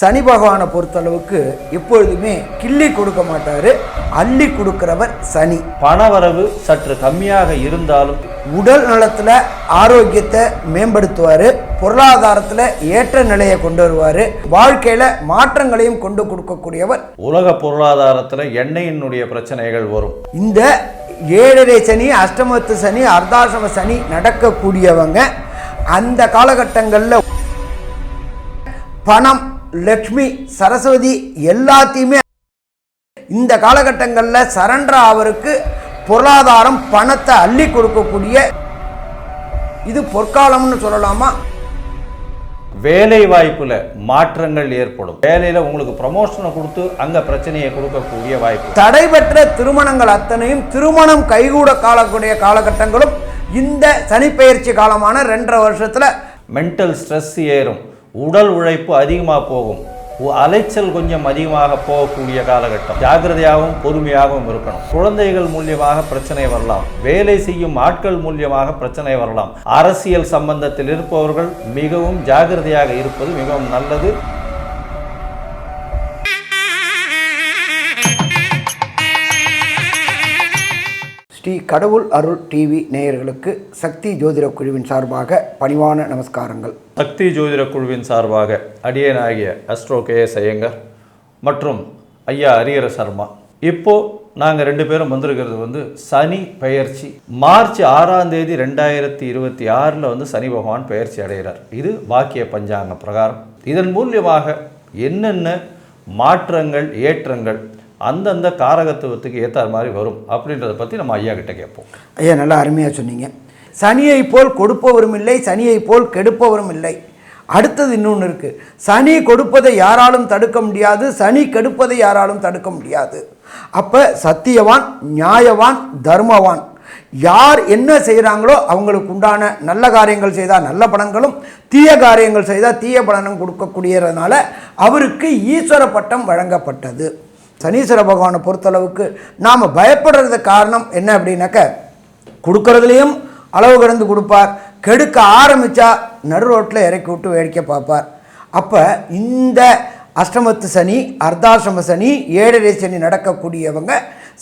சனி பகவானை பொறுத்தளவுக்கு எப்பொழுதுமே கிள்ளி கொடுக்க மாட்டார், அள்ளி கொடுக்கிறவர் சனி. பணவரவு சற்று கம்மியாக இருந்தாலும் உடல் நலத்தில் ஆரோக்கியத்தை மேம்படுத்துவார், பொருளாதாரத்தில் ஏற்ற நிலையை கொண்டு வருவார், வாழ்க்கையில் மாற்றங்களையும் கொண்டு கொடுக்கக்கூடியவர். உலக பொருளாதாரத்தில் எண்ணெயினுடைய பிரச்சனைகள் வரும். இந்த 7.5 சனி, அஷ்டமத்து சனி, அர்த்தாசிரம சனி நடக்கக்கூடியவங்க அந்த காலகட்டங்களில் பணம், லக்ஷ்மி, சரஸ்வதி எல்லாத்தையுமே இந்த காலகட்டங்களில் சரண்டர் அவருக்கு பொருளாதாரம் பணத்தை அள்ளி கொடுக்கக்கூடிய இது பொற்காலம்னு சொல்லலாமா? வேலை வாய்ப்புல மாற்றங்கள் ஏற்படும். வேலையில உங்களுக்கு ப்ரமோஷனை கொடுத்து அங்க பிரச்சனையை கொடுக்கக்கூடிய வாய்ப்பு. தடைபெற்ற திருமணங்கள் அத்தனையும் திருமணம் கைகூட காலக்கூடிய காலகட்டங்களும் இந்த சனிப்பெயர்ச்சி காலமான 2.5 வருஷத்துல மென்டல் ஸ்ட்ரெஸ் ஏறும், உடல் உழைப்பு அதிகமாக போகும், அலைச்சல் கொஞ்சம் அதிகமாக போகக்கூடிய காலகட்டம். ஜாக்கிரதையாகவும் பொறுமையாகவும் இருக்கணும். குழந்தைகள் மூலியமாக பிரச்சனை வரலாம், வேலை செய்யும் ஆட்கள் மூலியமாக பிரச்சனை வரலாம். அரசியல் சம்பந்தத்தில் இருப்பவர்கள் மிகவும் ஜாக்கிரதையாக இருப்பது மிகவும் நல்லது. ஸ்ரீ கடவுள் அருள் டிவி நேயர்களுக்கு சக்தி ஜோதிட குழுவின் சார்பாக பணிவான நமஸ்காரங்கள். சக்தி ஜோதிட குழுவின் சார்பாக அடியனாகிய அஸ்ட்ரோ KS ஐயங்கர் மற்றும் ஐயா ஹரிஹர சர்மா. இப்போது நாங்கள் 2 பேரும் வந்திருக்கிறது சனி பெயர்ச்சி. மார்ச் 6ஆம் தேதி 2026 சனி பகவான் பெயர்ச்சி அடைகிறார். இது வாக்கிய பஞ்சாங்க பிரகாரம். இதன் மூலியமாக என்னென்ன மாற்றங்கள் ஏற்றங்கள் அந்தந்த காரகத்துவத்துக்கு ஏற்ற மாதிரி வரும் அப்படின்றத பற்றி நம்ம ஐயா கிட்ட கேட்போம். ஐயா நல்லா அருமையாக சொன்னீங்க. சனியை போல் கொடுப்பவரும் இல்லை, சனியை போல் கெடுப்பவரும் இல்லை. அடுத்தது இன்னொன்று இருக்குது. சனி கொடுப்பதை யாராலும் தடுக்க முடியாது, சனி கெடுப்பதை யாராலும் தடுக்க முடியாது. அப்போ சத்தியவான், நியாயவான், தர்மவான் யார் என்ன செய்கிறாங்களோ அவங்களுக்கு உண்டான நல்ல காரியங்கள் செய்தால் நல்ல பலன்களும், தீய காரியங்கள் செய்தால் தீய பலனும் கொடுக்கக்கூடியதுனால அவருக்கு ஈஸ்வர பட்டம் வழங்கப்பட்டது. சனீஸ்வர பகவானை பொறுத்தளவுக்கு நாம் பயப்படுறது காரணம் என்ன அப்படின்னாக்க, கொடுக்கறதுலேயும் அளவு கடந்து கொடுப்பார், கெடுக்க ஆரம்பித்தா நடு ரோட்டில் இறக்கி விட்டு வேடிக்கை பார்ப்பார். அப்போ இந்த அஷ்டமத்து சனி, அர்த்தாசிரம சனி, 7.5 சனி நடக்கக்கூடியவங்க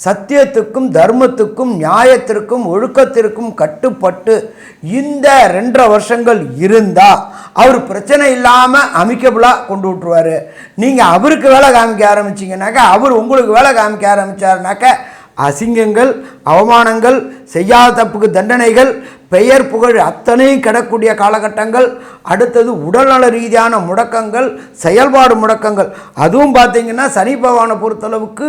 சத்தியத்துக்கும் தர்மத்துக்கும் நியாயத்திற்கும் ஒழுக்கத்திற்கும் கட்டுப்பட்டு இந்த 2.5 வருஷங்கள் இருந்தால் அவர் பிரச்சனை இல்லாமல் அமிக்கபுளாக கொண்டு விட்டுருவார். நீங்கள் அவருக்கு வேலை காமிக்க ஆரம்பிச்சிங்கனாக்கா, அவர் உங்களுக்கு வேலை காமிக்க ஆரம்பித்தாருனாக்க அசிங்கங்கள், அவமானங்கள், செய்யாத தப்புக்கு தண்டனைகள், பெயர் புகழ் அத்தனையும் கிடக்கூடிய காலகட்டங்கள். அடுத்தது உடல்நல ரீதியான முடக்கங்கள், செயல்பாடு முடக்கங்கள். அதுவும் பார்த்திங்கன்னா சனி பகவானை பொறுத்தளவுக்கு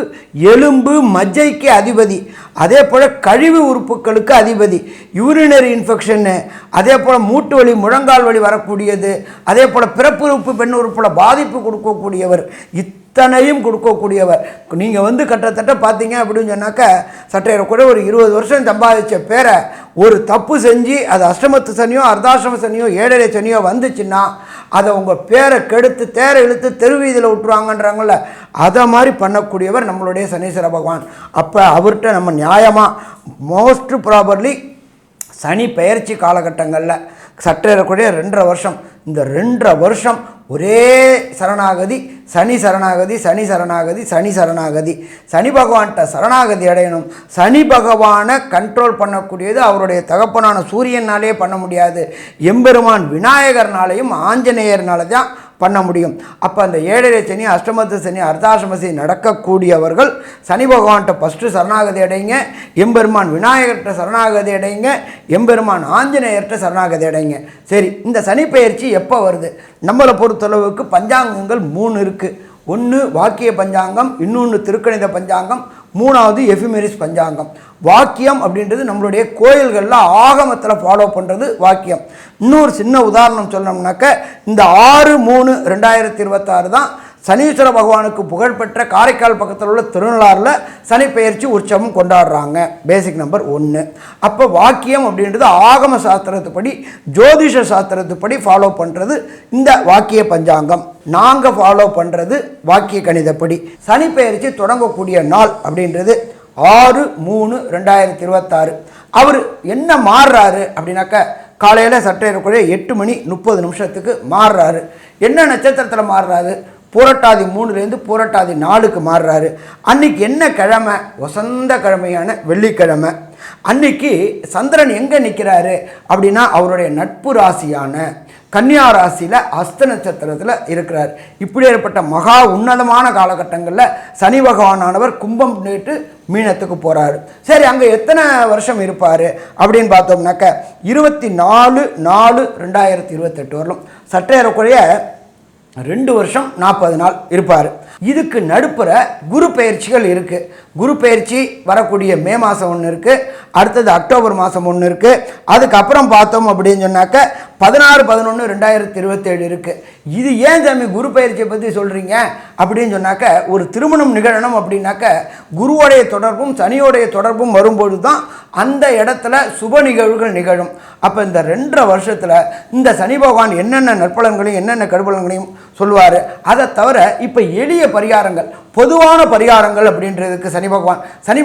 எலும்பு மஜ்ஜைக்கு அதிபதி, அதே போல் கழிவு உறுப்புகளுக்கு அதிபதி, யூரினரி இன்ஃபெக்ஷன்னு, அதே போல் மூட்டு வலி, முழங்கால் வலி வரக்கூடியது, அதே போல் பிறப்பு உறுப்பு பெண் உறுப்பில் பாதிப்பு கொடுக்கக்கூடியவர், இத்தனையும் கொடுக்கக்கூடியவர். நீங்கள் கிட்டத்தட்ட பார்த்தீங்க அப்படின்னு சொன்னாக்க சட்டையில் கூட ஒரு 20 வருஷம் சம்பாதிச்ச பேரை ஒரு தப்பு செஞ்சு அது அஷ்டமத்து சனியோ அர்த்தாசிரம சனியோ 7.5 சனியோ வந்துச்சுன்னா அதை உங்கள் பேரை கெடுத்து தேரை இழுத்து தெருவீதியில் விட்டுருவாங்கன்றாங்கள, அதை மாதிரி பண்ணக்கூடியவர் நம்மளுடைய சனீஸ்வர பகவான். அப்போ அவர்கிட்ட நம்ம நியாயமாக மோஸ்ட் ப்ராபர்லி சனி பெயர்ச்சி காலகட்டங்களில் சற்றேறக்கூடிய 2.5 வருஷம், இந்த 2.5 வருஷம் ஒரே சரணாகதி, சனி சரணாகதி, சனி சரணாகதி, சனி சரணாகதி. சனி பகவான்கிட்ட சரணாகதி அடையணும். சனி பகவானை கண்ட்ரோல் பண்ணக்கூடியது அவருடைய தகப்பனான சூரியனாலே பண்ண முடியாது, எம்பெருமான் விநாயகர்னாலையும் ஆஞ்சநேயர்னால தான் பண்ண முடியும். அப்போ அந்த 7.5 சனி, அஷ்டமத்து சனி, அர்த்தாசிரம சனி நடக்கக்கூடியவர்கள் சனி பகவான்கிட்ட ஃபஸ்ட்டு சரணாகதி அடைங்க, எம்பெருமான் விநாயகர்கிட்ட சரணாகதி அடைங்க, எம்பெருமான் ஆஞ்சநேயர்கிட்ட சரணாகதி அடைங்க. சரி, இந்த சனி பெயர்ச்சி எப்போ வருது? நம்மளை பொறுத்தளவுக்கு பஞ்சாங்கங்கள் 3 இருக்குது. ஒன்று வாக்கிய பஞ்சாங்கம், இன்னொன்று திருக்கணித பஞ்சாங்கம், 3வது எஃபிமெரிஸ் பஞ்சாங்கம். வாக்கியம் அப்படின்றது நம்மளுடைய கோயில்களில் ஆகமத்தில் ஃபாலோ பண்ணுறது வாக்கியம். இன்னொரு சின்ன உதாரணம் சொல்லணும்னாக்க, இந்த 6/3/2026 தான் சனீஸ்வர பகவானுக்கு புகழ்பெற்ற காரைக்கால் பக்கத்தில் உள்ள திருநள்ளாறில் சனி பெயர்ச்சி உற்சவம் கொண்டாடுறாங்க. பேசிக் நம்பர் 1. அப்போ வாக்கியம் அப்படின்றது ஆகம சாஸ்திரத்துப்படி, ஜோதிஷ சாஸ்திரத்துப்படி ஃபாலோ பண்ணுறது இந்த வாக்கிய பஞ்சாங்கம். நாங்கள் ஃபாலோ பண்ணுறது வாக்கிய கணிதப்படி. சனி பெயர்ச்சி தொடங்கக்கூடிய நாள் அப்படின்றது 6/3/2026. அவர் என்ன மாறுறாரு அப்படின்னாக்க, காலையில் சற்றேறக்குறைய 8:30 மாறுறாரு. என்ன நட்சத்திரத்தில் மாறுறாரு? புரட்டாதி 3லேருந்து புரட்டாதி 4க்கு மாறுறாரு. அன்னைக்கு என்ன கிழமை? வசந்த கிழமையான வெள்ளிக்கிழமை. அன்னைக்கு சந்திரன் எங்கே நிற்கிறாரு அப்படின்னா அவருடைய நட்பு ராசியான கன்னியா ராசியில் அஸ்த நட்சத்திரத்தில் இருக்கிறார். இப்படி ஏற்பட்ட மகா உன்னதமான காலகட்டங்களில் சனி பகவானானவர் கும்பம் நேற்று மீனத்துக்கு போகிறாரு. சரி, அங்கே எத்தனை வருஷம் இருப்பார் அப்படின்னு பார்த்தோம்னாக்க 24/4/2028 வரலும் சற்றேறக்குறைய 2 வருஷம் 40 நாள் இருப்பார். இதுக்கு நடுப்புற குரு பயிற்சிகள் இருக்குது. குரு பயிற்சி வரக்கூடிய மே மாதம் ஒன்று இருக்குது, அடுத்தது அக்டோபர் மாதம் ஒன்று இருக்குது. அதுக்கப்புறம் பார்த்தோம் அப்படின்னு சொன்னாக்க 16/11/2027 இருக்குது. இது ஏன் சாமி குரு பயிற்சியை பற்றி சொல்கிறீங்க அப்படின்னு சொன்னாக்க, ஒரு திருமணம் நிகழணும் அப்படின்னாக்க குருவோடைய தொடர்பும் சனியோடைய தொடர்பும் வரும்போது தான் அந்த இடத்துல சுப நிகழ்வுகள் நிகழும். அப்போ இந்த 2.5 வருஷத்தில் இந்த சனி பகவான் என்னென்ன நற்பலன்களையும் என்னென்ன கடுபலன்களையும் சொல்லுவார். அதை தவிர இப்போ எளிய பரிகாரங்கள், பொதுவான பரிகாரங்கள் அப்படின்றதுக்கு சனி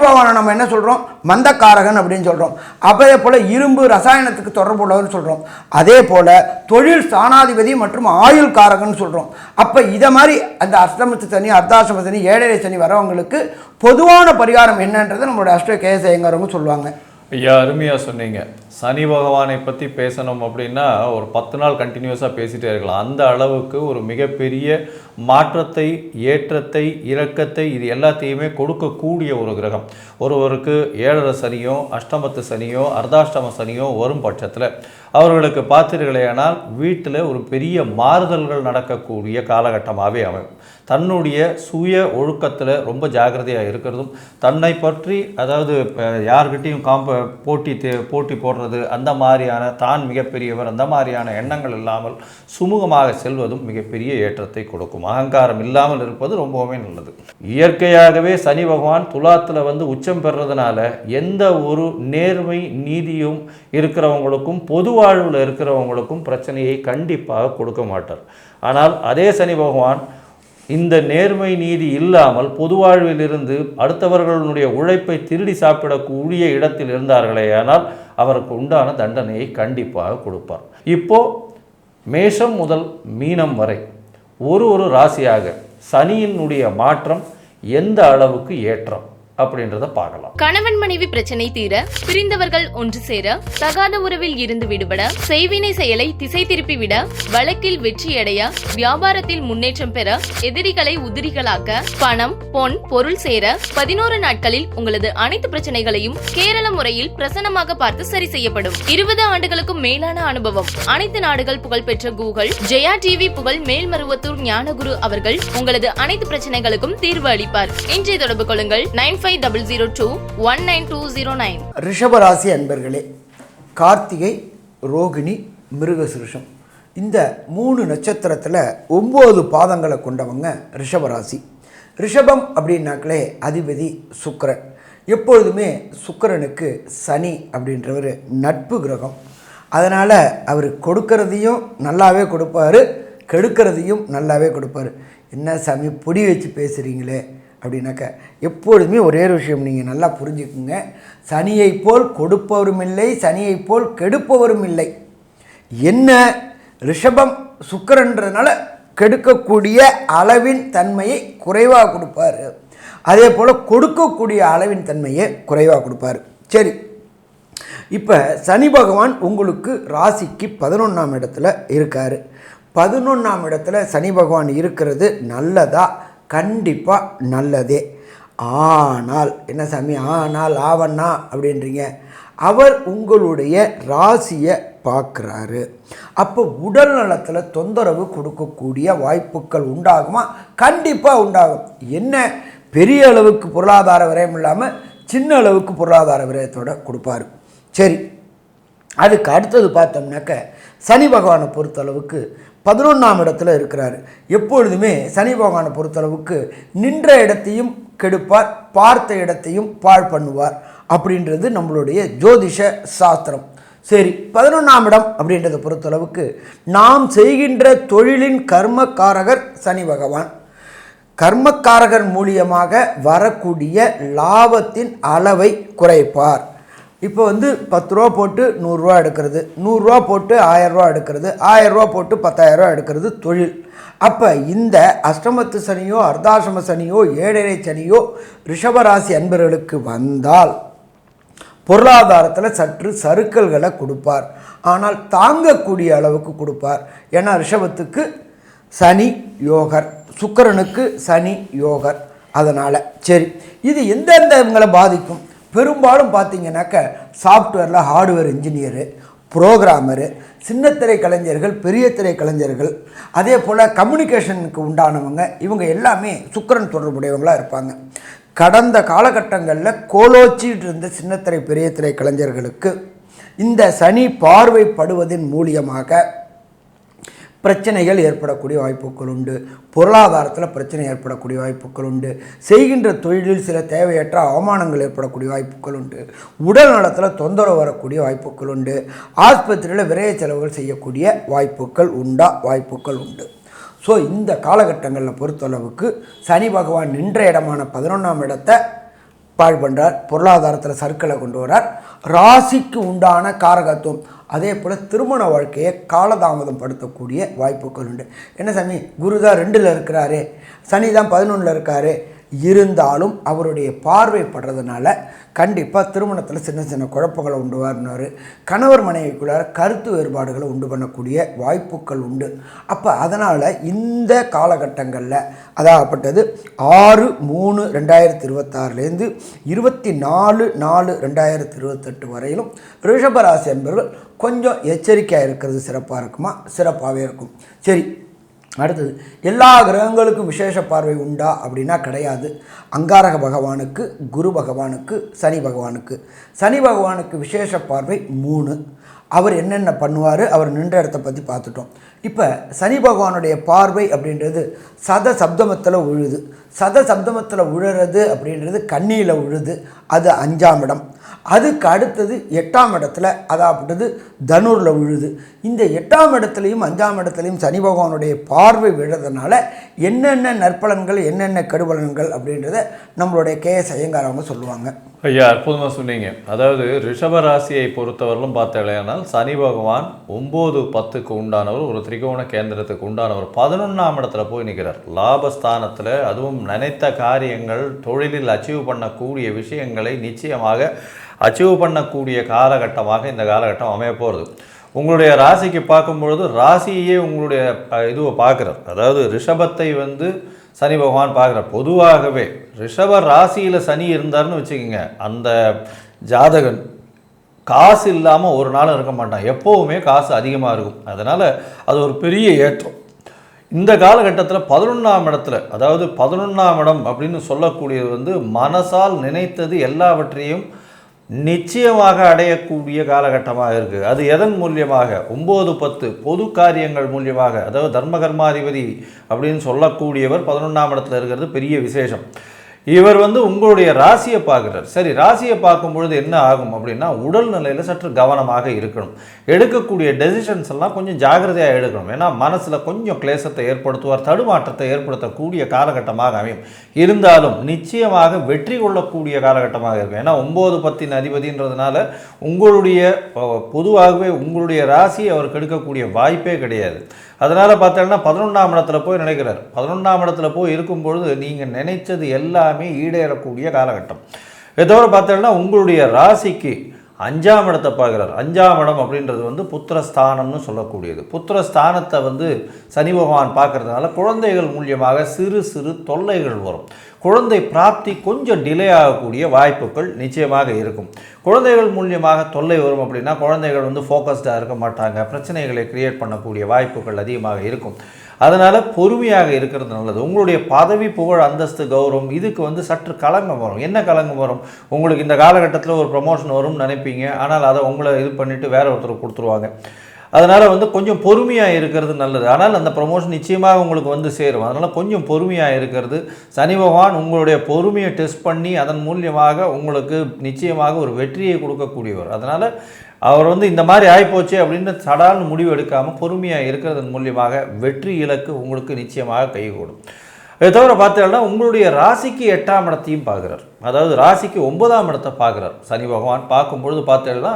பகவானை நம்ம என்ன சொல்கிறோம்? மந்தக்காரகன் அப்படின்னு சொல்கிறோம். அதே போல் இரும்பு ரசாயனத்துக்கு தொடர்பு உள்ளவர்னு சொல்கிறோம். அதே போல் தொழில் ஸ்தானாதிபதி மற்றும் ஆயுள் காரகன் சொல்கிறோம். அப்போ இதை மாதிரி அந்த அஷ்டமத்து சனி, அர்த்தாஷ்டம சனி, ஏழரை சனி வரவங்களுக்கு பொதுவான பரிகாரம் என்னன்றதை நம்மளோட அஷ்ட கேஎஸ் ஐயங்காரவங்க சொல்லுவாங்க. ஐயா, அருமையாக சொன்னீங்க. சனி பகவானை பற்றி பேசணும் அப்படின்னா ஒரு 10 நாள் கண்டினியூஸாக பேசிகிட்டே இருக்கலாம். அந்த அளவுக்கு ஒரு மிகப்பெரிய மாற்றத்தை, ஏற்றத்தை, இரக்கத்தை இது எல்லாத்தையுமே கொடுக்கக்கூடிய ஒரு கிரகம். ஒருவருக்கு 7.5 சனியோ, அஷ்டமத்து சனியோ, அர்த்தாஷ்டம சனியோ வரும் பட்சத்தில் அவர்களுக்கு பார்த்தீர்களேயானால் வீட்டில் ஒரு பெரிய மாறுதல்கள் நடக்கக்கூடிய காலகட்டமாகவே அமையும். தன்னுடைய சுய ஒழுக்கத்தில் ரொம்ப ஜாக்கிரதையாக இருக்கிறதும், தன்னை பற்றி அதாவது யார்கிட்டையும் போட்டி போடுறது, அந்த மாதிரியான தான் மிகப்பெரியவர் அந்த மாதிரியான எண்ணங்கள் இல்லாமல் சுமூகமாக செல்வதும் மிகப்பெரிய ஏற்றத்தை கொடுக்கும். அகங்காரம் இல்லாமல் இருப்பது ரொம்பவுமே நல்லது. இயற்கையாகவே சனி பகவான் துலாத்தில் வந்து உச்சம் பெறுறதுனால எந்த ஒரு நேர்மை நீதியும் இருக்கிறவங்களுக்கும் பொது வாழ்வில் இருக்கிறவங்களுக்கும் பிரச்சனையை கண்டிப்பாக கொடுக்க மாட்டார். ஆனால் அதே சனி பகவான் இந்த நேர்மை நீதி இல்லாமல் பொது வாழ்வில் இருந்து அடுத்தவர்களுடைய உழைப்பை திருடி சாப்பிடக்கூடிய இடத்தில் இருந்தார்களே ஆனால் அவருக்கு உண்டான தண்டனையை கண்டிப்பாக கொடுப்பார். இப்போ மேஷம் முதல் மீனம் வரை ஒரு ராசியாக சனியினுடைய மாற்றம் எந்த அளவுக்கு ஏற்றம் அப்படின்றத பார்க்கலாம். கணவன் மனைவி பிரச்சனை தீர, பிரிந்தவர்கள் ஒன்று சேர, தகாத உறவில் இருந்து விடுபட, செய்வினை செயலை திசை திருப்பி விட, வழக்கில் வெற்றியடைய, வியாபாரத்தில் முன்னேற்றம் பெற, எதிரிகளை உதிரிகளாக்க, பணம் பொன் பொருள் சேர 11 நாட்களில் உங்களது அனைத்து பிரச்சனைகளையும் கேரள முறையில் பிரசன்னமாக பார்த்து சரி செய்யப்படும். 20 ஆண்டுகளுக்கும் மேலான அனுபவம், அனைத்து நாடுகள் புகழ்பெற்ற கூகுள் ஜெயா டிவி புகழ் மேல்மருவத்தூர் ஞானகுரு அவர்கள் உங்களது அனைத்து பிரச்சனைகளுக்கும் தீர்வு அளிப்பார். இன்றைய தொடர்பு கொள்ளுங்கள் 9500219209. ரிஷபராசி அன்பர்களே, கார்த்திகை, ரோகிணி, மிருகசிருஷம் இந்த 3 நட்சத்திரத்தில் 9 பாதங்களை கொண்டவங்க ரிஷபராசி. ரிஷபம் அப்படின்னாக்களே அதிபதி சுக்கிரன். எப்பொழுதுமே சுக்கிரனுக்கு சனி அப்படின்றவர் நட்பு கிரகம். அதனால் அவர் கொடுக்கறதையும் நல்லாவே கொடுப்பார், கெடுக்கிறதையும் நல்லாவே கொடுப்பார். என்ன சாமி பொடி வச்சு பேசுகிறீங்களே அப்படின்னாக்க, எப்பொழுதுமே ஒரே ஒரு விஷயம் நீங்கள் நல்லா புரிஞ்சுக்குங்க. சனியை போல் கொடுப்பவரும் இல்லை, சனியை போல் கெடுப்பவரும் இல்லை. என்ன ரிஷபம் சுக்கிரன்றதுனால கெடுக்கக்கூடிய அளவின் தன்மையை குறைவாக கொடுப்பார், அதே போல் கொடுக்கக்கூடிய அளவின் தன்மையை குறைவாக கொடுப்பார். சரி, இப்போ சனி பகவான் உங்களுக்கு ராசிக்கு 11ஆம் இடத்துல இருக்கார். 11ஆம் இடத்துல சனி பகவான் இருக்கிறது நல்லதா? கண்டிப்பாக நல்லதே. ஆனால் என்ன சாமி ஆனால் ஆவண்ணா அப்படின்றீங்க, அவர் உங்களுடைய ராசியை பார்க்குறாரு. அப்போ உடல் நலத்தில் தொந்தரவு கொடுக்கக்கூடிய வாய்ப்புகள் உண்டாகுமா? கண்டிப்பாக உண்டாகும். என்ன பெரிய அளவுக்கு பொருளாதார விரயம் இல்லாமல் சின்ன அளவுக்கு பொருளாதார விரயத்தோடு கொடுப்பார். சரி, அதுக்கு அடுத்தது பார்த்தோம்னாக்க சனி பகவானை பொறுத்தளவுக்கு 11ஆம் இடத்துல இருக்கிறார். எப்பொழுதுமே சனி பகவானை பொறுத்தளவுக்கு நின்ற இடத்தையும் கெடுப்பார், பார்த்த இடத்தையும் பாழ் பண்ணுவார் அப்படின்றது நம்மளுடைய ஜோதிஷ சாஸ்திரம். சரி, 11ஆம் இடம் அப்படின்றத பொறுத்தளவுக்கு நாம் செய்கின்ற தொழிலின் கர்மக்காரகர் சனி பகவான். கர்மக்காரகர் மூலியமாக வரக்கூடிய லாபத்தின் அளவை குறைப்பார். இப்போ வந்து 10 ரூபா போட்டு 100 ரூபா எடுக்கிறது, 100 ரூபா போட்டு 1000 ரூபா எடுக்கிறது, 1000 ரூபா போட்டு 10,000 ரூபா எடுக்கிறது தொழில். அப்போ இந்த அஷ்டமத்து சனியோ அர்த்தாசிரம சனியோ ஏழரை சனியோ ரிஷபராசி அன்பர்களுக்கு வந்தால் பொருளாதாரத்தில் சற்று சறுக்கல்களை கொடுப்பார். ஆனால் தாங்கக்கூடிய அளவுக்கு கொடுப்பார். ஏன்னா ரிஷபத்துக்கு சனி யோகர், சுக்கிரனுக்கு சனி யோகர். அதனால் சரி, இது எந்தெந்த இவங்களை பாதிக்கும்? பெரும்பாலும் பார்த்தீங்கன்னாக்க சாஃப்ட்வேரில் ஹார்ட்வேர் இன்ஜினியரு, புரோகிராமரு, சின்னத்திரை கலைஞர்கள், பெரிய திரை கலைஞர்கள், அதே போல் கம்யூனிகேஷனுக்கு உண்டானவங்க, இவங்க எல்லாமே சுக்கிரன் தொடர்புடையவங்களாக இருப்பாங்க. கடந்த காலகட்டங்களில் கோலோச்சிட்டு இருந்த சின்னத்திரை பெரிய திரை கலைஞர்களுக்கு இந்த சனி பார்வைப்படுவதன் மூலியமாக பிரச்சனைகள் ஏற்படக்கூடிய வாய்ப்புகள் உண்டு. பொருளாதாரத்தில் பிரச்சனை ஏற்படக்கூடிய வாய்ப்புகள் உண்டு. செய்கின்ற தொழிலில் சில தேவையற்ற அவமானங்கள் ஏற்படக்கூடிய வாய்ப்புகள் உண்டு. உடல் நலத்தில் தொந்தரவு வரக்கூடிய வாய்ப்புகள் உண்டு. ஆஸ்பத்திரியில் விரைய செலவுகள் செய்யக்கூடிய வாய்ப்புகள் வாய்ப்புகள் உண்டு. ஸோ இந்த காலகட்டங்களில் பொறுத்தளவுக்கு சனி பகவான் நின்ற இடமான 11ஆம் இடத்தை பாழ் பண்ணுறார். பொருளாதாரத்தில் சர்க்கிளை கொண்டு வரார். ராசிக்கு உண்டான காரகத்துவம், அதே போல் திருமண வாழ்க்கையை காலதாமதம் படுத்தக்கூடிய வாய்ப்புகள் உண்டு. என்ன சாமி, குரு தான் 2ல் இருக்கிறாரு, சனி தான் 11ல் இருக்காரு, இருந்தாலும் அவருடைய பார்வைப்படுறதுனால கண்டிப்பாக திருமணத்தில் சின்ன சின்ன குழப்பங்களை உண்டு வரணுவார். கணவர் மனைவிக்குள்ளார கருத்து வேறுபாடுகளை உண்டு பண்ணக்கூடிய வாய்ப்புகள் உண்டு. அப்போ அதனால் இந்த காலகட்டங்களில் அதாகப்பட்டது 6/3/2026 24/4/2028 வரையிலும் ரிஷபராசி என்பவர்கள் கொஞ்சம் எச்சரிக்கையாக இருக்கிறது சிறப்பாக இருக்குமா? சிறப்பாகவே இருக்கும். சரி, அடுத்தது, எல்லா கிரகங்களுக்கும் விசேஷ பார்வை உண்டா அப்படின்னா கிடையாது. அங்காரக பகவானுக்கு, குரு பகவானுக்கு, சனி பகவானுக்கு. சனி பகவானுக்கு விசேஷ பார்வை 3. அவர் என்னென்ன பண்ணுவார், அவர் நின்ற இடத்தை பற்றி பார்த்துட்டோம். இப்போ சனி பகவானுடைய பார்வை அப்படின்றது சத சப்தமத்தில் உழுது. சத சப்தமத்தில் உழுறது அப்படின்றது கன்னியில் உழுது, அது 5ஆம் இடம். அதுக்கு அடுத்தது 8ஆம் இடத்துல, அதாவது தனுரில் விழுது. இந்த 8ஆம் இடத்துலையும் 5ஆம் இடத்துலையும் சனி பகவானுடைய பார்வை விழுறதுனால என்னென்ன நற்பலன்கள் என்னென்ன கெடுபலன்கள் அப்படின்றத நம்மளுடைய KS ஐயங்கார் அவங்க சொல்லுவாங்க. ஐயா, அற்புதமாக சொன்னீங்க. அதாவது ரிஷபராசியை பொறுத்தவரையிலும் பார்த்தாலேனால் சனி பகவான் 9-10க்கு உண்டானவர், ஒரு திரிகோண கேந்திரத்துக்கு உண்டானவர் 11ஆம் இடத்துல போய் நிற்கிறார். லாபஸ்தானத்தில், அதுவும் நினைத்த காரியங்கள், தொழிலில் அச்சீவ் பண்ணக்கூடிய விஷயங்களை நிச்சயமாக அச்சீவ் பண்ணக்கூடிய காலகட்டமாக இந்த காலகட்டம் அமைய போகிறது. உங்களுடைய ராசிக்கு பார்க்கும்பொழுது ராசியே உங்களுடைய இதுவை பார்க்குறார். அதாவது ரிஷபத்தை வந்து சனி பகவான் பார்க்குறார். பொதுவாகவே ரிஷப ராசியில் சனி இருந்தார்னு வச்சுக்கோங்க, அந்த ஜாதகன் காசு இல்லாமல் ஒரு நாள் இருக்க மாட்டான். எப்போவுமே காசு அதிகமாக இருக்கும். அதனால் அது ஒரு பெரிய ஏற்றம். இந்த காலகட்டத்தில் 11ஆம் இடத்துல, அதாவது 11ஆம் இடம் அப்படின்னு சொல்லக்கூடியது வந்து மனசால் நினைத்தது எல்லாவற்றையும் நிச்சயமாக அடையக்கூடிய காலகட்டமாக இருக்குது. அது எதன் மூலியமாக? 9-10 பொது காரியங்கள் மூலியமாக. அதாவது தர்மகர்மாதிபதி அப்படின்னு சொல்லக்கூடியவர் 11ஆம் இடத்துல இருக்கிறது பெரிய விசேஷம். இவர் வந்து உங்களுடைய ராசியை பார்க்குறார். சரி, ராசியை பார்க்கும்பொழுது என்ன ஆகும் அப்படின்னா, உடல்நிலையில் சற்று கவனமாக இருக்கணும். எடுக்கக்கூடிய டெசிஷன்ஸ் எல்லாம் கொஞ்சம் ஜாகிரதையாக எடுக்கணும். ஏன்னா மனசில் கொஞ்சம் கிளேசத்தை ஏற்படுத்துவார், தடுமாற்றத்தை ஏற்படுத்தக்கூடிய காலகட்டமாக அமையும். இருந்தாலும் நிச்சயமாக வெற்றி கொள்ளக்கூடிய காலகட்டமாக இருக்கும். ஏன்னா 9-10 அதிபதின்றதுனால உங்களுடைய பொதுவாகவே உங்களுடைய ராசியை அவர் கெடுக்கக்கூடிய வாய்ப்பே கிடையாது. அதனால் பார்த்தோன்னா 11ஆம் இடத்துல போய் நினைக்கிறார். 11ஆம் இடத்துல போய் இருக்கும்பொழுது நீங்கள் நினைச்சது எல்லாமே ஈடேறக்கூடிய காலகட்டம். இதோட பார்த்தோன்னா உங்களுடைய ராசிக்கு 5ஆம் இடத்தை பார்க்குறார். 5ஆம் இடம் அப்படின்றது வந்து புத்திரஸ்தானம்னு சொல்லக்கூடியது. புத்திரஸ்தானத்தை வந்து சனி பகவான் பார்க்கறதுனால குழந்தைகள் மூலியமாக சிறு சிறு தொல்லைகள் வரும். குழந்தை பிராப்தி கொஞ்சம் டிலே ஆகக்கூடிய வாய்ப்புகள் நிச்சயமாக இருக்கும். குழந்தைகள் மூலியமாக தொல்லை வரும் அப்படின்னா குழந்தைகள் வந்து ஃபோக்கஸ்டாக இருக்க மாட்டாங்க, பிரச்சனைகளை கிரியேட் பண்ணக்கூடிய வாய்ப்புகள் அதிகமாக இருக்கும். அதனால் பொறுமையாக இருக்கிறது நல்லது. உங்களுடைய பதவி, புகழ், அந்தஸ்து, கௌரவம் இதுக்கு வந்து சற்று கலங்கம் வரும். என்ன கலங்கம் வரும்? உங்களுக்கு இந்த காலகட்டத்தில் ஒரு ப்ரமோஷன் வரும்னு நினைப்பீங்க, ஆனால் அதை உங்களை இது பண்ணிவிட்டு வேற ஒருத்தருக்கு கொடுத்துருவாங்க. அதனால் வந்து கொஞ்சம் பொறுமையாக இருக்கிறது நல்லது. ஆனால் அந்த ப்ரமோஷன் நிச்சயமாக உங்களுக்கு வந்து சேரும். அதனால் கொஞ்சம் பொறுமையாக இருக்கிறது. சனி பகவான் உங்களுடைய பொறுமையை டெஸ்ட் பண்ணி அதன் மூலியமாக உங்களுக்கு நிச்சயமாக ஒரு வெற்றியை கொடுக்கக்கூடியவர். அதனால் அவர் வந்து இந்த மாதிரி ஆகிப்போச்சு அப்படின்னு சடால்னு முடிவு எடுக்காமல் பொறுமையாக இருக்கிறதன் மூலியமாக வெற்றி இலக்கு உங்களுக்கு நிச்சயமாக கைகூடும். இதை தவிர பார்த்தீங்கன்னா உங்களுடைய ராசிக்கு 8ஆம் இடத்தையும் பார்க்குறார். அதாவது ராசிக்கு 9ஆம் இடத்தை பார்க்குறார் சனி பகவான். பார்க்கும்பொழுது பார்த்தீங்கன்னா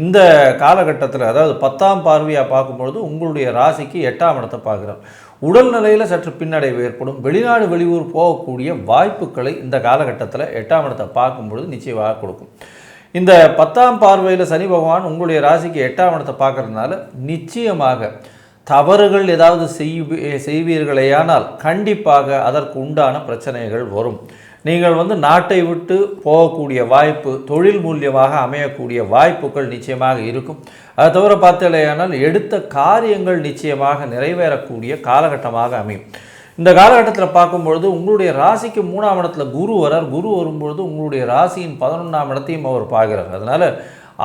இந்த காலகட்டத்தில், அதாவது 10ஆம் பார்வையாக பார்க்கும்பொழுது உங்களுடைய ராசிக்கு 8ஆம் இடத்தை பார்க்குறார். உடல்நிலையில் சற்று பின்னடைவு ஏற்படும். வெளிநாடு வெளியூர் போகக்கூடிய வாய்ப்புகளை இந்த காலகட்டத்தில் 8ஆம் இடத்தை பார்க்கும்பொழுது நிச்சயமாக கொடுக்கும். இந்த 10ஆம் பார்வையில் சனி பகவான் உங்களுடைய ராசிக்கு 8ஆம் இடத்தை பார்க்கறதுனால நிச்சயமாக தவறுகள் ஏதாவது செய்வீர்களேயானால் கண்டிப்பாக அதற்கு உண்டான பிரச்சனைகள் வரும். நீங்கள் நாட்டை விட்டு போகக்கூடிய வாய்ப்பு, தொழில் மூலியமாக அமையக்கூடிய வாய்ப்புகள் நிச்சயமாக இருக்கும். அது தவிர பார்த்தீங்களேயானால் எடுத்த காரியங்கள் நிச்சயமாக நிறைவேறக்கூடிய காலகட்டமாக அமையும். இந்த காலகட்டத்தில் பார்க்கும்பொழுது உங்களுடைய ராசிக்கு 3ஆம் இடத்துல குரு வரார். குரு வரும்பொழுது உங்களுடைய ராசியின் 11ஆம் இடத்தையும் அவர் பார்க்கிறார். அதனால்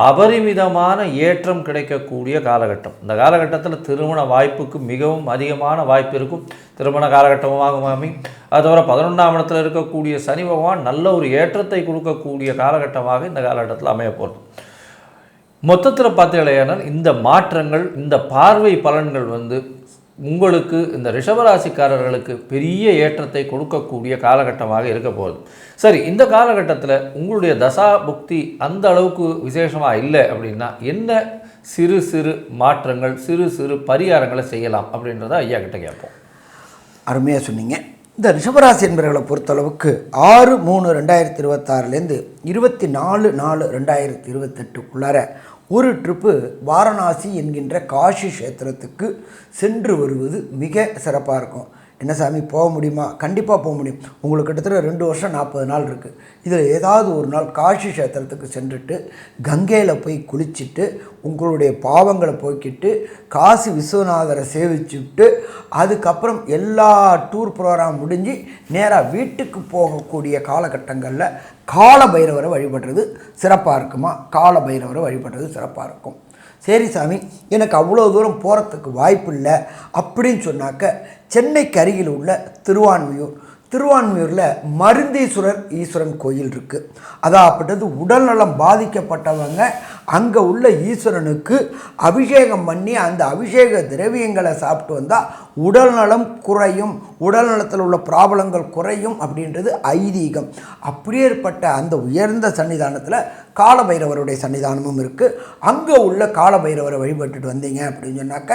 அபரிமிதமான ஏற்றம் கிடைக்கக்கூடிய காலகட்டம். இந்த காலகட்டத்தில் திருமண வாய்ப்புக்கு மிகவும் அதிகமான வாய்ப்பு இருக்கும். திருமண காலகட்டமாக அமையும். அது தவிர 11ஆம் இடத்துல இருக்கக்கூடிய சனி பகவான் நல்ல ஒரு ஏற்றத்தை கொடுக்கக்கூடிய காலகட்டமாக இந்த காலகட்டத்தில் அமைய போகிறது. மொத்தத்தில் பார்த்தீங்களேனால் இந்த மாற்றங்கள், இந்த பார்வை பலன்கள் உங்களுக்கு, இந்த ரிஷபராசிக்காரர்களுக்கு பெரிய ஏற்றத்தை கொடுக்கக்கூடிய காலகட்டமாக இருக்க போகுது. சரி, இந்த காலகட்டத்தில் உங்களுடைய தசா புக்தி அந்த அளவுக்கு விசேஷமாக இல்லை அப்படின்னா என்ன சிறு சிறு மாற்றங்கள், சிறு சிறு பரிகாரங்களை செய்யலாம் அப்படின்றத ஐயா கிட்ட கேட்போம். அருமையாக சொன்னீங்க. இந்த ரிஷபராசி என்பவர்களை பொறுத்தளவுக்கு 6/3/2026 24/4/2028 ஒரு ட்ரிப்பு வாரணாசி என்கின்ற காஷி கஷேத்திரத்துக்கு சென்று வருவது மிக சிறப்பாக இருக்கும். என்ன சாமி, போக முடியுமா? கண்டிப்பாக போக முடியும். உங்களுக்கு கிட்டத்தட்ட 2 வருஷம் 40 நாள் இருக்குது. இதில் ஏதாவது ஒரு நாள் காஷி கஷேத்திரத்துக்கு சென்றுட்டு கங்கையில் போய் குளிச்சுட்டு உங்களுடைய பாவங்களை போக்கிட்டு காசி விஸ்வநாதரை சேவிச்சுட்டு அதுக்கப்புறம் எல்லா டூர் ப்ரோக்ராம் முடிஞ்சு நேராக வீட்டுக்கு போகக்கூடிய காலகட்டங்களில் கால பைரவரை வழிபடுறது சிறப்பாக இருக்குமா? கால பைரவரை வழிபடுறது சிறப்பாக இருக்கும். சரி சாமி, எனக்கு அவ்வளோ தூரம் போகிறதுக்கு வாய்ப்பு இல்லை அப்படின்னு சொன்னாக்க சென்னைக்கு அருகில் உள்ள திருவான்மியூரில் மருந்தீஸ்வரர் ஈஸ்வரன் கோயில் இருக்குது. அதாகப்பட்டது உடல்நலம் பாதிக்கப்பட்டவங்க அங்கே உள்ள ஈஸ்வரனுக்கு அபிஷேகம் பண்ணி அந்த அபிஷேக திரவியங்களை சாப்பிட்டு வந்தால் உடல்நலம் குறையும், உடல்நலத்தில் உள்ள ப்ராப்ளங்கள் குறையும் அப்படின்றது ஐதீகம். அப்படியேற்பட்ட அந்த உயர்ந்த சன்னிதானத்தில் காலபைரவருடைய சன்னிதானமும் இருக்குது. அங்கே உள்ள காலபைரவரை வழிபட்டுட்டு வந்தீங்க அப்படின்னு சொன்னாக்க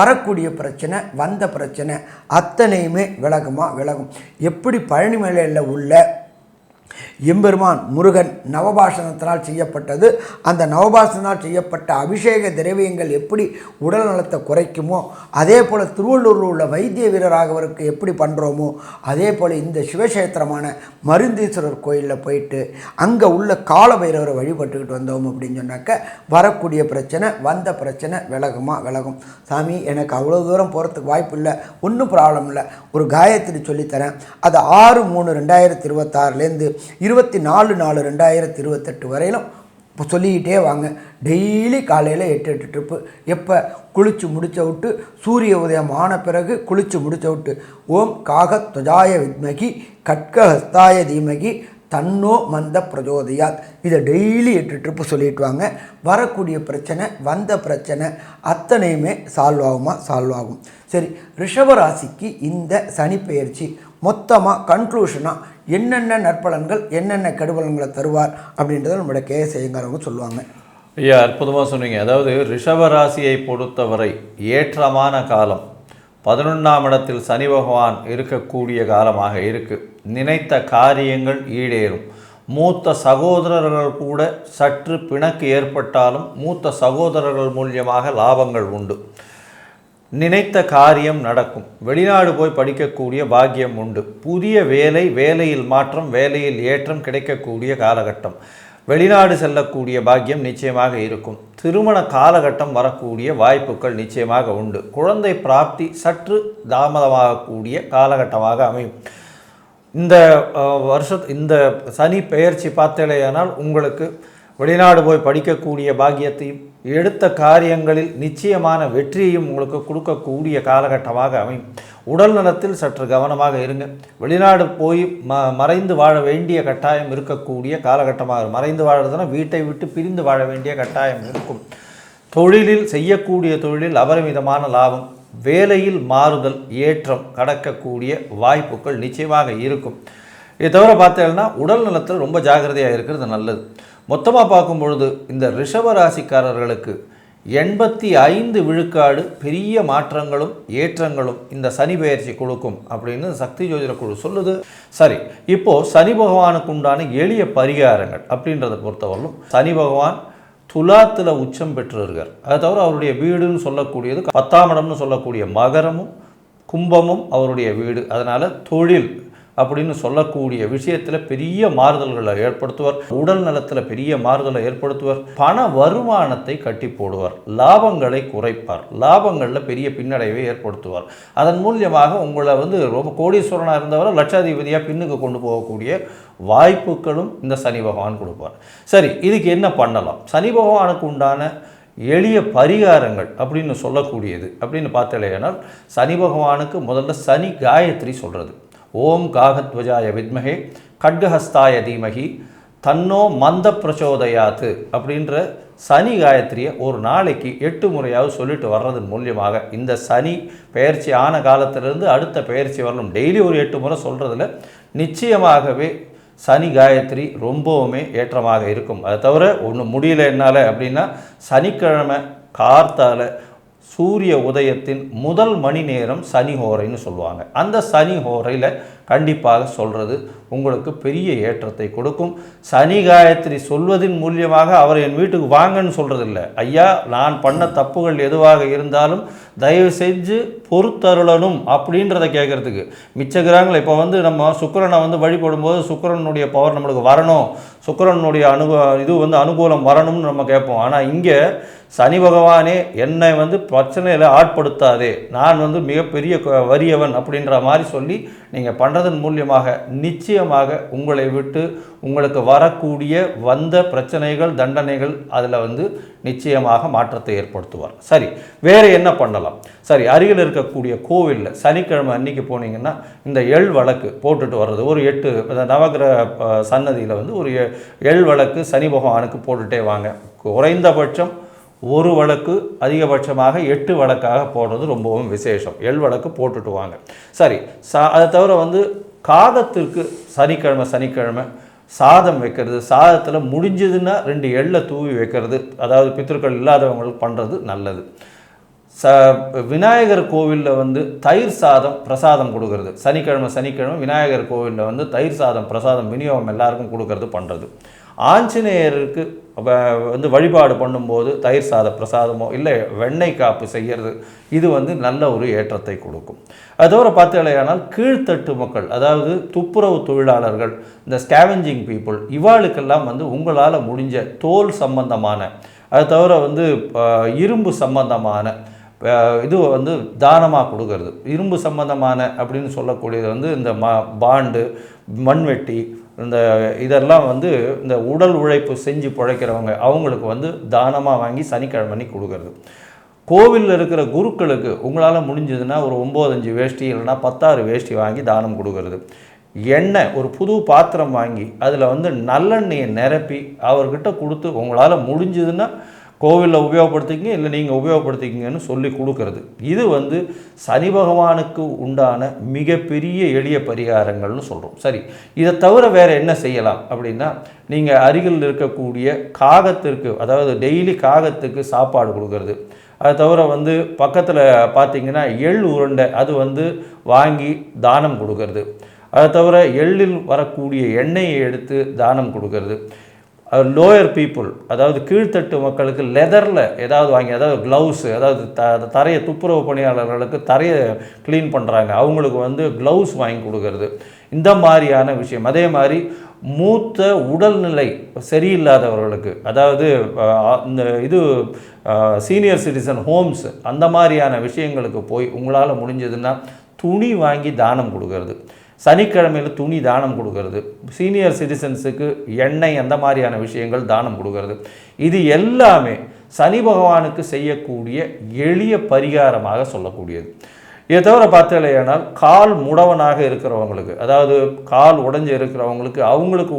வரக்கூடிய பிரச்சனை, வந்த பிரச்சனை அத்தனையுமே விலகும். எப்படி பழனி மலையில் உள்ள எம்பெருமான் முருகன் நவபாஷணத்தினால் செய்யப்பட்டது, அந்த நவபாஷணத்தினால் செய்யப்பட்ட அபிஷேக திரவியங்கள் எப்படி உடல் நலத்தை குறைக்குமோ, அதே போல் திருவள்ளூரில் உள்ள வைத்திய வீரராகவருக்கு எப்படி பண்ணுறோமோ அதே போல் இந்த சிவக்ஷேத்திரமான மருந்தீஸ்வரர் கோயிலில் போயிட்டு அங்கே உள்ள காலபைரவரை வழிபட்டுக்கிட்டு வந்தோம் அப்படின்னு சொன்னாக்க வரக்கூடிய பிரச்சனை, வந்த பிரச்சனை விலகும். சாமி, எனக்கு அவ்வளோ தூரம் போகிறதுக்கு வாய்ப்பு இல்லை, ஒன்றும் ப்ராப்ளம் இல்லை, ஒரு காயத்ரி சொல்லித்தரேன். அது 6/3/2026 24/4/2028 வரையிலும் இப்போ சொல்லிக்கிட்டே வாங்க. டெய்லி காலையில் 8 ட்ரிப்பு. எப்போ குளித்து முடிச்ச விட்டு சூரிய உதயம் ஆன பிறகு குளித்து முடிச்ச விட்டு ஓம் காகத்வஜாய வித்மகி கட்கஹஸ்தாய தீமகி தன்னோ மந்த பிரஜோதயாத், இதை டெய்லி 8 ட்ரிப்பு சொல்லிட்டு வாங்க. வரக்கூடிய பிரச்சனை, வந்த பிரச்சனை அத்தனையுமே சால்வ் ஆகும். சரி, ரிஷபராசிக்கு இந்த சனி பெயர்ச்சி மொத்தமாக கன்க்ளூஷனாக என்னென்ன நற்பலன்கள், என்னென்ன கெடுபலன்களை தருவார் அப்படின்றத நம்மளுடைய கேஎஸ் ஐயங்காரவங்க சொல்லுவாங்க. ஐயா, அற்புதமாக சொன்னீங்க. அதாவது ரிஷபராசியை பொறுத்தவரை ஏற்றமான காலம் 11ஆம் இடத்தில் சனி பகவான் இருக்கக்கூடிய காலமாக இருக்குது. நினைத்த காரியங்கள் ஈடேறும். மூத்த சகோதரர்கள் கூட சற்று பிணக்கு ஏற்பட்டாலும் மூத்த சகோதரர்கள் மூலியமாக லாபங்கள் உண்டு. நினைத்த காரியம் நடக்கும். வெளிநாடு போய் படிக்கக்கூடிய பாக்கியம் உண்டு. புதிய வேலையில் மாற்றம், வேலையில் ஏற்றம் கிடைக்கக்கூடிய காலகட்டம். வெளிநாடு செல்லக்கூடிய பாக்கியம் நிச்சயமாக இருக்கும். திருமண காலகட்டம் வரக்கூடிய வாய்ப்புகள் நிச்சயமாக உண்டு. குழந்தை பிராப்தி சற்று தாமதமாகக்கூடிய காலகட்டமாக அமையும். இந்த சனி பெயர்ச்சி பார்த்தேனால் உங்களுக்கு வெளிநாடு போய் படிக்கக்கூடிய பாக்கியத்தையும் எடுத்த காரியங்களில் நிச்சயமான வெற்றியையும் உங்களுக்கு கொடுக்கக்கூடிய காலகட்டமாக அமையும். உடல் நலத்தில் சற்று கவனமாக இருங்க. வெளிநாடு போய் மறைந்து வாழ வேண்டிய கட்டாயம் இருக்கக்கூடிய காலகட்டமாக, மறைந்து வாழறதுனா வீட்டை விட்டு பிரிந்து வாழ வேண்டிய கட்டாயம் இருக்கும். செய்யக்கூடிய தொழிலில் அபரிமிதமான லாபம். வேலையில் மாறுதல் ஏற்றம் கடக்கக்கூடிய வாய்ப்புகள் நிச்சயமாக இருக்கும். இதை தவிர பார்த்தீங்கன்னா உடல் நலத்தில் ரொம்ப ஜாக்கிரதையாக இருக்கிறது நல்லது. மொத்தமாக பார்க்கும் பொழுது இந்த ரிஷப ராசிக்காரர்களுக்கு 85% பெரிய மாற்றங்களும் ஏற்றங்களும் இந்த சனி பெயர்ச்சி கொடுக்கும் அப்படின்னு சக்தி ஜோதிட குழு சொல்லுது. சரி, இப்போது சனி பகவானுக்கு உண்டான எளிய பரிகாரங்கள் அப்படின்றத பொறுத்தவரையிலும் சனி பகவான் துலாத்தில் உச்சம் பெற்றிருக்கார். அதை தவிர அவருடைய வீடுன்னு சொல்லக்கூடியது 10ஆம் இடம்னு சொல்லக்கூடிய மகரமும் கும்பமும் அவருடைய வீடு. அதனால் தொழில் அப்படின்னு சொல்லக்கூடிய விஷயத்தில் பெரிய மாறுதல்களை ஏற்படுத்துவார். உடல் நலத்தில் பெரிய மாறுதலை ஏற்படுத்துவார். பண வருமானத்தை கட்டி போடுவார். லாபங்களை குறைப்பார். லாபங்களில் பெரிய பின்னடைவை ஏற்படுத்துவார். அதன் மூலியமாக உங்களை ரொம்ப கோடீஸ்வரனாக இருந்தவரை லட்சாதிபதியாக பின்னுக்கு கொண்டு போகக்கூடிய வாய்ப்புகளும் இந்த சனி பகவான் கொடுப்பார். சரி, இதுக்கு என்ன பண்ணலாம்? சனி பகவானுக்கு உண்டான எளிய பரிகாரங்கள் அப்படின்னு சொல்லக்கூடியது அப்படின்னு பார்த்தலையானால் சனி பகவானுக்கு முதல்ல சனி காயத்ரி சொல்கிறது. ஓம் காகத்வஜாய வித்மகே கட்கஹஸ்தாய தீமகி தன்னோ மந்த பிரச்சோதயாத்து அப்படின்ற சனி காயத்ரியை ஒரு நாளைக்கு 8 முறையாவது சொல்லிட்டு வர்றதன் மூலியமாக இந்த சனி பெயர்ச்சி ஆன காலத்திலிருந்து அடுத்த பெயர்ச்சி வரலும் டெய்லி ஒரு 8 முறை சொல்கிறதுல நிச்சயமாகவே சனி காயத்ரி ரொம்பவுமே ஏற்றமாக இருக்கும். அதை தவிர ஒன்று முடியல என்னால் அப்படின்னா சனிக்கிழமை கார்த்தால சூரிய உதயத்தின் முதல் மணி நேரம் சனி ஹோரைன்னு சொல்லுவாங்க. அந்த சனி ஹோரையில் கண்டிப்பாக சொல்கிறது உங்களுக்கு பெரிய ஏற்றத்தை கொடுக்கும். சனி காயத்ரி சொல்வதின் மூலியமாக அவர் என் வீட்டுக்கு வாங்கன்னு சொல்கிறது இல்லை. ஐயா, நான் பண்ண தப்புகள் எதுவாக இருந்தாலும் தயவு செஞ்சு பொறுத்தருளணும் அப்படின்றத கேட்குறதுக்கு மிச்சக்கிறாங்களே. இப்போ நம்ம சுக்கிரனை வழிபடும்போது சுக்கிரனுடைய பவர் நம்மளுக்கு வரணும், சுக்கிரனுடைய அனுகூலம் வரணும்னு நம்ம கேட்போம். ஆனால் இங்கே சனி பகவானே என்னை பிரச்சனையில் ஆட்படுத்தாதே, நான் மிகப்பெரிய வறியவன் அப்படின்ற மாதிரி சொல்லி நீங்கள் பண்ணுறதன் மூலியமாக நிச்சயமாக உங்களை விட்டு உங்களுக்கு வரக்கூடிய வந்த பிரச்சனைகள் தண்டனைகள் அதில் நிச்சயமாக மாற்றத்தை ஏற்படுத்துவார். சரி, வேறு என்ன பண்ணலாம்? சரி, அருகில் இருக்கக்கூடிய கோவிலில் சனிக்கிழமை அன்னைக்கு போனீங்கன்னா இந்த எள் வழக்கு போட்டுட்டு வர்றது ஒரு 8 நவகிரக சன்னதியில் ஒரு எள் வழக்கு சனி பகவானுக்கு போட்டுகிட்டே வாங்க. குறைந்தபட்சம் ஒரு வழக்கு, அதிகபட்சமாக 8 வழக்காக போடுறது ரொம்பவும் விசேஷம். எள் வழக்கு போட்டுட்டு வாங்க. சரி, அதை தவிர காகத்திற்கு சனிக்கிழமை சாதம் வைக்கிறது, சாதத்தில் முடிஞ்சதுன்னா 2 எள்ளை தூவி வைக்கிறது, அதாவது பித்திருக்கள் இல்லாதவங்களுக்கு பண்ணுறது நல்லது. விநாயகர் கோவிலில் தயிர் சாதம் பிரசாதம் கொடுக்கறது, சனிக்கிழமை விநாயகர் கோவிலில் தயிர் சாதம் பிரசாதம் விநியோகம் எல்லாருக்கும் கொடுக்கறது பண்ணுறது. ஆஞ்சநேயருக்கு வழிபாடு பண்ணும்போது தயிர் சாத பிரசாதமோ இல்லை வெண்ணெய் காப்பு செய்கிறது, இது நல்ல ஒரு ஏற்றத்தை கொடுக்கும். அதோட பார்த்தீங்களேனால் கீழ்த்தட்டு மக்கள், அதாவது துப்புரவு தொழிலாளர்கள், இந்த ஸ்கேவெஞ்சிங் பீப்புள், இவாளுக்கெல்லாம் உங்களால் முடிஞ்ச தோல் சம்பந்தமான, அது தவிர இரும்பு சம்பந்தமான இது தானமாக கொடுக்கறது. இரும்பு சம்பந்தமான அப்படின்னு சொல்லக்கூடியது இந்த பாண்டு, மண்வெட்டி, இதெல்லாம் இந்த உடல் உழைப்பு செஞ்சு பிழைக்கிறவங்க அவங்களுக்கு தானமாக வாங்கி சனிக்கிழமை கொடுக்கறது. கோவிலில் இருக்கிற குருக்களுக்கு உங்களால் முடிஞ்சதுன்னா ஒரு 9-5 வேஷ்டி இல்லைன்னா 16 வேஷ்டி வாங்கி தானம் கொடுக்கறது. எண்ணெய் ஒரு புது பாத்திரம் வாங்கி அதில் நல்லெண்ணெயை நிரப்பி அவர்கிட்ட கொடுத்து உங்களால் முடிஞ்சதுன்னா கோவிலில் உபயோகப்படுத்திக்கிங்க, இல்லை நீங்கள் உபயோகப்படுத்திக்கிங்கன்னு சொல்லி கொடுக்கறது. இது சனி பகவானுக்கு உண்டான மிகப்பெரிய எளிய பரிகாரங்கள்னு சொல்கிறோம். சரி, இதை தவிர வேறு என்ன செய்யலாம் அப்படின்னா, நீங்கள் அருகில் இருக்கக்கூடிய காகத்திற்கு, அதாவது டெய்லி காகத்துக்கு சாப்பாடு கொடுக்கறது. அதை தவிர பக்கத்தில் பார்த்திங்கன்னா எள் உருண்டை அது வாங்கி தானம் கொடுக்கறது. அதை தவிர எள்ளில் வரக்கூடிய எண்ணெயை எடுத்து தானம் கொடுக்கறது. லோயர் பீப்புள், அதாவது கீழ்த்தட்டு மக்களுக்கு லெதரில் ஏதாவது வாங்கி, அதாவது க்ளவுஸு, அதாவது தரையை துப்புரவு பணியாளர்களுக்கு தரையை க்ளீன் பண்ணுறாங்க, அவங்களுக்கு க்ளவுஸ் வாங்கி கொடுக்கறது. இந்த மாதிரியான விஷயம். அதே மாதிரி மூத்த உடல்நிலை சரியில்லாதவர்களுக்கு, அதாவது இந்த சீனியர் சிட்டிசன் ஹோம்ஸ், அந்த மாதிரியான விஷயங்களுக்கு போய் உங்களால் முடிஞ்சதுன்னா துணி வாங்கி தானம் கொடுக்கறது. சனிக்கிழமையில் துணி தானம் கொடுக்கறது, சீனியர் சிட்டிசன்ஸுக்கு எண்ணெய், அந்த மாதிரியான விஷயங்கள் தானம் கொடுக்கறது. இது எல்லாமே சனி பகவானுக்கு செய்யக்கூடிய எளிய பரிகாரமாக சொல்லக்கூடியது. இதை தவிர பார்த்தீங்களேனால் கால் முடவனாக இருக்கிறவங்களுக்கு, அதாவது கால் உடைஞ்சு இருக்கிறவங்களுக்கு அவங்களுக்கு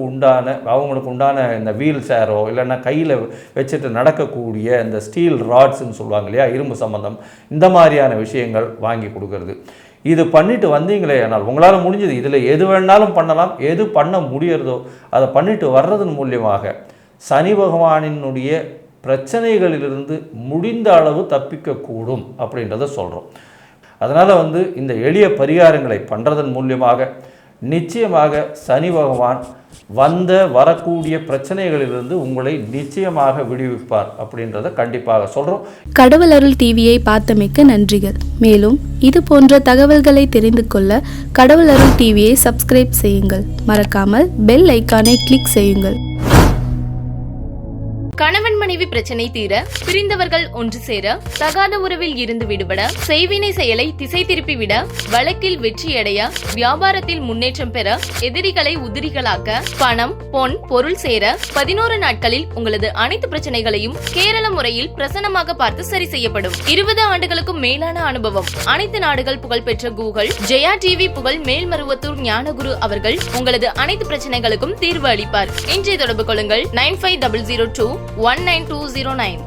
உண்டான இந்த வீல் சேரோ இல்லைன்னா கையில் வச்சுட்டு நடக்கக்கூடிய இந்த ஸ்டீல் ராட்ஸ்ன்னு சொல்லுவாங்க இல்லையா, இரும்பு சம்பந்தம், இந்த மாதிரியான விஷயங்கள் வாங்கி கொடுக்கறது. இது பண்ணிட்டு வந்தீங்களே ஆனால் உங்களால் முடிஞ்சது, இதில் எது வேணாலும் பண்ணலாம், எது பண்ண முடியறதோ அதை பண்ணிட்டு வர்றதன் மூலியமாக சனி பகவானினுடைய பிரச்சனைகளிலிருந்து முடிந்த அளவு தப்பிக்கக்கூடும் அப்படின்றத சொல்கிறோம். அதனால் இந்த எளிய பரிகாரங்களை பண்ணுறதன் மூலியமாக நிச்சயமாக சனி பகவான் வரக்கூடிய பிரச்சனைகளிலிருந்து உங்களை நிச்சயமாக விடுவிப்பார் அப்படின்றத கண்டிப்பாக சொல்கிறோம். கடவுள் அருள் டிவியை பார்த்தமைக்கு நன்றிகள். மேலும் இது போன்ற தகவல்களை தெரிந்து கொள்ள கடவுள் அருள் டிவியை சப்ஸ்கிரைப் செய்யுங்கள். மறக்காமல் பெல் ஐக்கானை கிளிக் செய்யுங்கள். கணவன் மனைவி பிரச்சனை தீர, பிரிந்தவர்கள் ஒன்று சேர, தகாத உறவில் இருந்து விடுபட, செய்வினை செயலை திசை திருப்பி விட, வழக்கில் வெற்றியடைய, வியாபாரத்தில் முன்னேற்றம் பெற, எதிரிகளை உதிரிகளாக்க, பணம் பொன் பொருள் சேர 11 நாட்களில் உங்களது அனைத்து பிரச்சனைகளையும் கேரள முறையில் பிரசன்னமாக பார்த்து சரி செய்யப்படும். 20 ஆண்டுகளுக்கும் மேலான அனுபவம். அனைத்து நாடுகள் புகழ்பெற்ற கூகுள் ஜெயா டிவி புகழ் மேல்மருவத்தூர் ஞானகுரு அவர்கள் உங்களது அனைத்து பிரச்சனைகளுக்கும் தீர்வு அளிப்பார். இன்றைய தொடர்பு கொள்ளுங்கள் 9500219209.